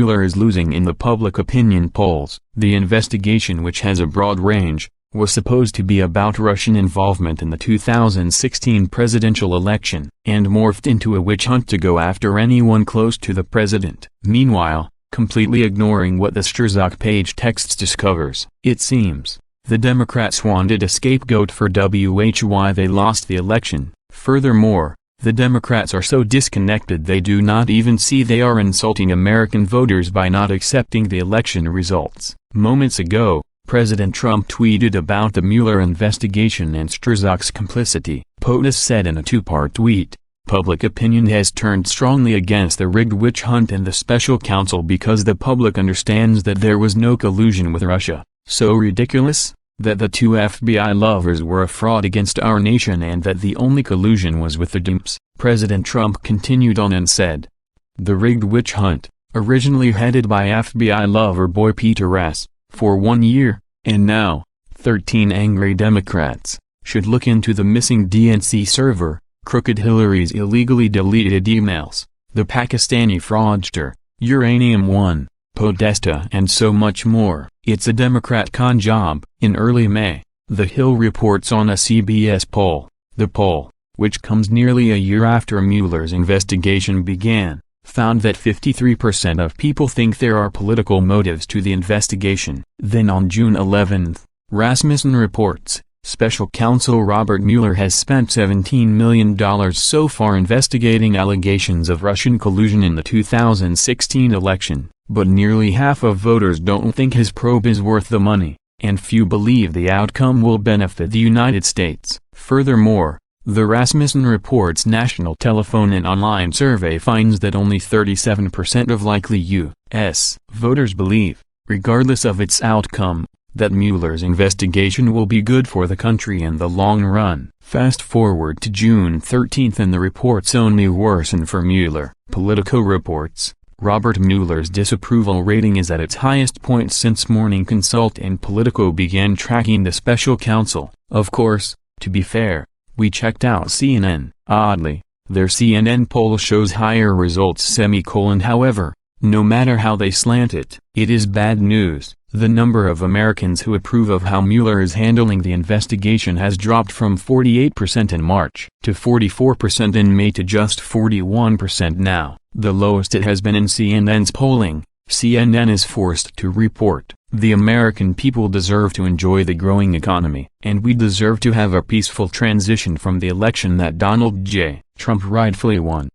Mueller is losing in the public opinion polls. The investigation, which has a broad range, was supposed to be about Russian involvement in the 2016 presidential election, and morphed into a witch hunt to go after anyone close to the president. Meanwhile, completely ignoring what the Strzok-Page text discovers, it seems, the Democrats wanted a scapegoat for why they lost the election. Furthermore, the Democrats are so disconnected they do not even see they are insulting American voters by not accepting the election results. Moments ago, President Trump tweeted about the Mueller investigation and Strzok's complicity. POTUS said in a two-part tweet, "Public opinion has turned strongly against the rigged witch hunt and the special counsel because the public understands that there was no collusion with Russia. So ridiculous, that the two FBI lovers were a fraud against our nation and that the only collusion was with the Dems." President Trump continued on and said, "The rigged witch hunt, originally headed by FBI lover boy POTUS, for 1 year, and now, 13 angry Democrats, should look into the missing DNC server, crooked Hillary's illegally deleted emails, the Pakistani fraudster, Uranium One, Podesta and so much more. It's a Democrat con job." In early May, The Hill reports on a CBS poll. The poll, which comes nearly a year after Mueller's investigation began, found that 53% of people think there are political motives to the investigation. Then on June 11, Rasmussen reports, Special Counsel Robert Mueller has spent $17 million so far investigating allegations of Russian collusion in the 2016 election, but nearly half of voters don't think his probe is worth the money, and few believe the outcome will benefit the United States. Furthermore, the Rasmussen Report's National Telephone and Online Survey finds that only 37% of likely U.S. voters believe, regardless of its outcome, that Mueller's investigation will be good for the country in the long run. Fast forward to June 13 and the reports only worsen for Mueller. Politico reports, Robert Mueller's disapproval rating is at its highest point since Morning Consult and Politico began tracking the special counsel. Of course, to be fair, we checked out CNN. Oddly, their CNN poll shows higher results. However, no matter how they slant it, it is bad news. The number of Americans who approve of how Mueller is handling the investigation has dropped from 48% in March to 44% in May to just 41% now, the lowest it has been in CNN's polling. CNN is forced to report, "The American people deserve to enjoy the growing economy, and we deserve to have a peaceful transition from the election that Donald J. Trump rightfully won."